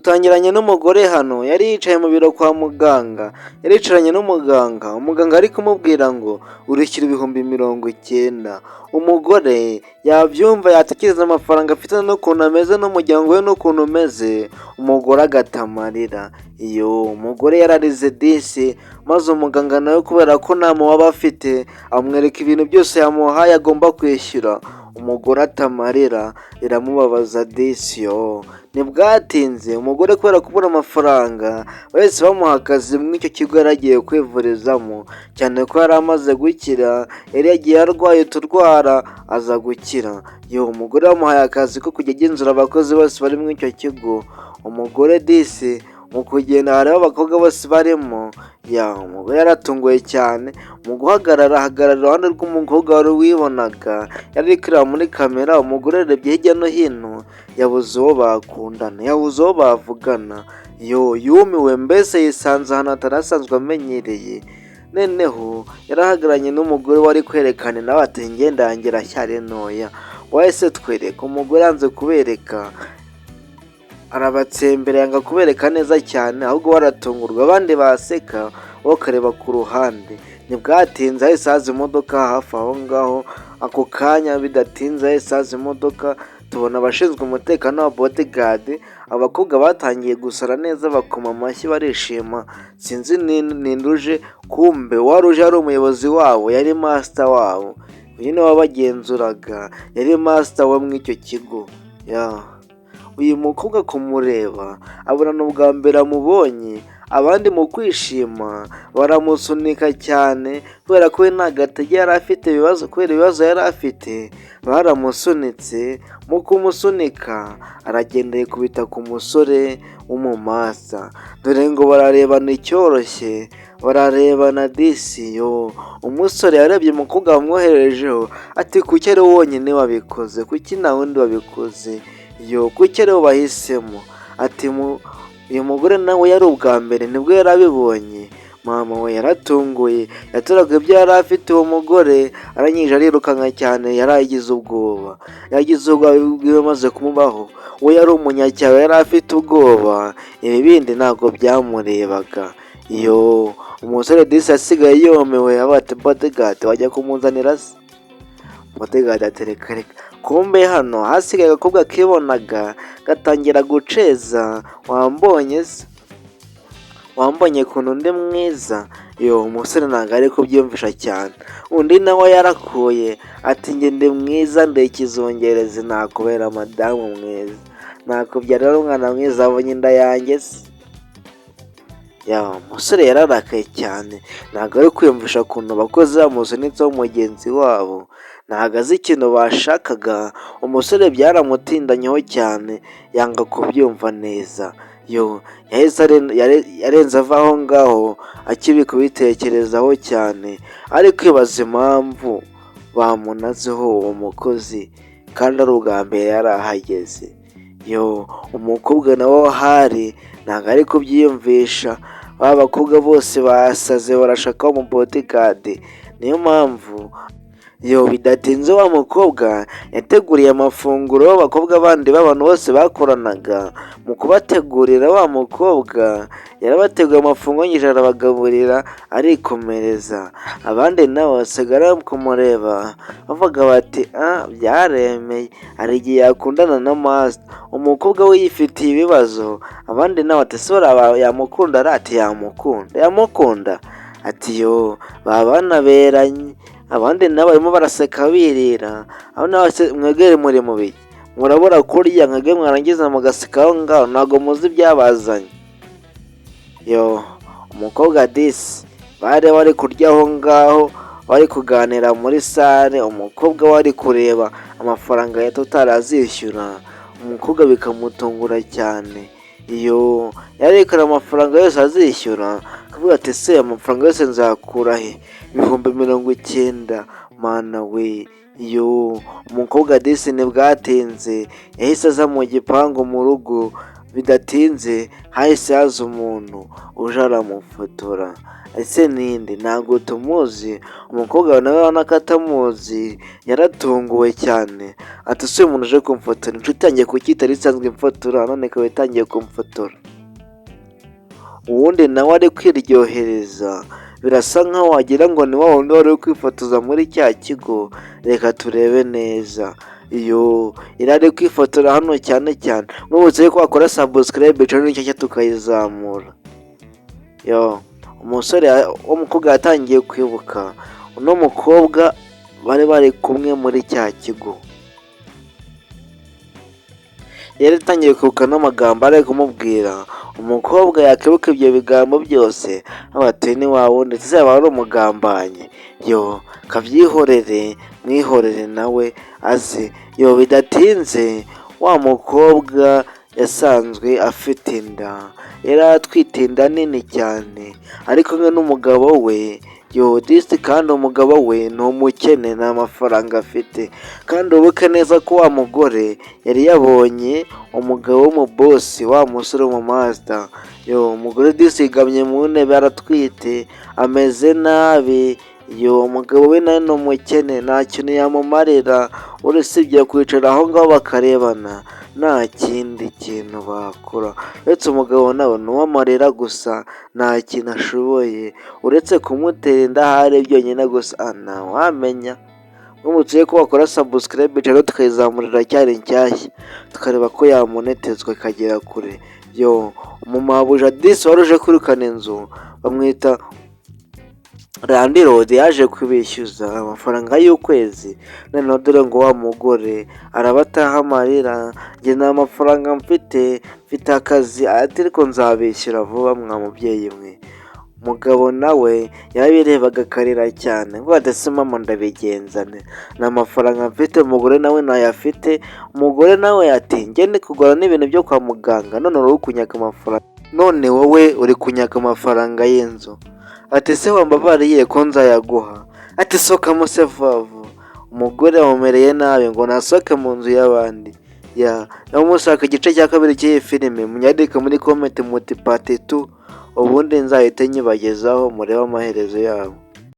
dutangiranye n'umugore hano yari yicaye mu biro kwa muganga, yaricaranye n'umuganga, umuganga ari kumubwira ngo urishyura ibihumbi 90. Umugore yabyumva yatekereza amafaranga afite n'ukuntu ameze n'umuryango we n'ukuntu umeze, umugore agata amarira. Iyo umugore yararize disi, maze umuganga nawe kubera ko nta waba afite amwereka ibintu byose yamuhaye agomba kwishyura. Umugore atamarira iramubabaza disi. Ntibwatinze umugore kubera kubura amafaranga bahise bamuha akazi muri icyo kigo yari agiye kwivurizamo, cyane ko yari amaze gukira, yari yagiye arwaye uturwara aza gukira. Umugore yamuhaye akazi ko kujya agenzura abakozi bose bari muri icyo kigo. Umugore disi mu kugenda hareba abakobwa bose barimo, umugore yaratunguye cyane. Mu guhagarara ahagarara iruhande rw'umukobwa wari wibonaga yari ari kureba muri kamera. Umugore yarebye hirya no hino yabuze uwo bakundana, yabuze uwo bavugana. Yumiwe, mbese yisanze ahantu atari asanzwe amenyereye. Noneho yarahagararanye n'umugore wari kwerekana, nawe ati ngenda yanjye iracyari ntoya, wahise twereka. Umugore yanze kubereka, arabatsembera yanga kubereka neza cyane, ahubwo baratungurwa abandi baseka bo kareba ku ruhande. Ntibwatinze hahise haza imodoka hafi aho ngaho. Ako kanya bidatinze hahise haza imodoka, tubona abashinzwe umutekano wa bodyguard. Abakobwa batangiye gusara neza, bakoma amashyi barishima. Sinzi ninduje, kumbe wari uje ari umuyobozi wabo, yari master wabo, uyu niwe wabagenzuraga, yari master wo muri icyo kigo. Uyu mukobwa kumureba abona n'ubwa mbere amubonye, abandi mu kwishima baramusunika cyane kubera ko we nta gatege yari afite ibibazo. Kubera ibibazo yari afite baramusunitse. Mu kumusunika aragenda yikubita ku musore w'umumasa. Dore ngo bararebana icyoroshye, bararebana disi. Umusore yarebye umukobwa wamwoherejeho ati kuki ari wowe wonyine wabikoze, kuki nta wundi wabikoze, kuki ari wowe bahisemo. Ati uyu mugore nawe yari ubwa mbere nibwo yari abibonye. Mama we yaratunguye, yaturaga ibyo yari afite. Uwo mugore aranyije arirukanka cyane, yari agize ubwoba, yagize ubwoba bimaze kumubaho. We yari umunyacyaha, yari afite ubwoba, ibi bindi ntabwo byamurebaga. Umusore disi asigaye yomewe, abati bodyguard wajya kumuzanira se? Bodyguard atereka reka. Kumbe hano hasigaye agakobwa kibonaga gatangira guceza, wambonye se, wambonye kuntu undi mwiza. Umusore ntabwo ari kubyiyumvisha cyane. Undi nawe yarakuye ati njye ndi mwiza, ndi ikizungerezi, nakubera madamu mwiza, nakubyarira umwana mwiza, abonye inda yanjye se. Umusore yararakaye cyane, ntabwo ari kwiyumvisha ukuntu abakozi bamusunitseho mugenzi wabo, ntabwo azi ikintu bashakaga. Umusore byaramutindanyeho cyane, yanga kubyumva neza. Yahise yarenze ava aho ngaho akiri kubitekerezaho cyane, ari kwibaza impamvu bamunazeho uwo mukozi kandi ari ubwa mbere yari ahageze. Umukobwa nawe ahari ntabwo ari kubyiyumvisha. Ba bakobwa bose basaze barashaka mu bodyguard. Niyo mpamvu bidatinze wa mukobwa yateguriye amafunguro abakobwa bandi b'abantu bose bakoranaga. Mu kubategurira, wa mukobwa yarabateguye amafunguro nyinshi arabagaburira arikomereza. Abandi nabo basigara kumureba bavuga bati byaremeye, hari igihe yakundana na master. Umukobwa we yifitiye ibibazo, abandi nabo ati se yamukunda? Ati yamukunda. Ati baba banaberanye. Abandi nabo barimo baraseka birira. Aho nawe mwegere muri mu biki, murabura kurya mwege mwarangiza mugaseka aho ngaho, ntabwo muzi ibyabazanye. Umukobwa disi bari kurya aho ngaho, bari kuganira muri sale. Umukobwa wari kureba amafaranga ya totari azishyura. Umukobwa bikamutungura cyane. Yarekana amafaranga yose azishyura, akavuga ati se amafaranga yose nzakura he? Ibihumbi 90. Mana we. Umukobwa disi ntibwatinze yahise aza mu gipangu mu rugo, bidatinze hahise haza umuntu uje aramufotora. Ese ninde? Ntabwo tumuzi. Umukobwa nawe urabona ko atamuzi, yaratunguwe cyane. Ati ese uyu muntu uje kumfotora, inshuti yanjye kuki itari isanzwe imfotora none ikaba itangiye kumfotora? Uwundi nawe ari kwiryohereza, birasa nkaho wagira ngo ni wa wundi wari uri kwifotoza muri cya kigo. Reka turebe neza. Iyo irari kwifotora hano cyane cyane. Mwibutse ko wakora subscribe channel nshyashya tukayizamura. Umusore w'umukobwa yatangiye kwibuka uno mukobwa bari kumwe muri cya kigo. Yari atangiye kwibuka n'amagambo ari kumubwira. Umukobwa yakibuka ibyo bigambo byose abatuye ni wawe ndetse yaba ari umugambanyi. Kabyihorere, mwihorere nawe aze. Bidatinze wa mukobwa yasanzwe afite inda, yari atwite inda nini cyane, ari kumwe n'umugabo we. Kandi umugabo we ni umukene, nta mafaranga afite. Kandi ubuke neza ko wa mugore yari yabonye umugabo w'umubosi, wa musore w'umumasta. Umugore yigamye mu ntebe aratwite, ameze nabi. Umugabo we nawe ni umukene, nta kintu yamumarira usibye kwicara aho ngaho bakarebana, nta kindi kintu bakora. Uretse umugabo nawe ni uw'amarira gusa, nta kintu ashoboye uretse kumutera inda ahari byonyine gusa, ntawamenya. Mwibutse ko wakora subscribe channel tukayizamurira cyari nshyashya, tukareba ko yamonetezwa ikagera kure. Umumabuja disi wari uje kwirukana inzu bamwita Landlord yaje kubishyuza amafaranga y'ukwezi. Noneho dore ngo wa mugore arabataha amarira, njye nta mafaranga mfite akazi, ariko nzabishyura vuba mwa mubyeyi mwe. Umugabo nawe yabirebaga akarira cyane ngo ese mama ndabigenzane, nta mafaranga mfite. Umugore nawe ntayafite. Umugore nawe ati njye ndi kugura n'ibintu byo kwa muganga, none uri kunyaka amafaranga, none wowe uri kunyaka amafaranga y'inzu. Ati se wambabariye ko nzayaguha? Ati sokamo se vuba. Umugore wamumereye nabi ngo nasohoke mu nzu y'abandi. Nawe mushaka igice cya kabiri cy'iyi filime munyandike muri comment muti part 2, ubundi nzahite nyibagezaho murebe amaherezo yabo.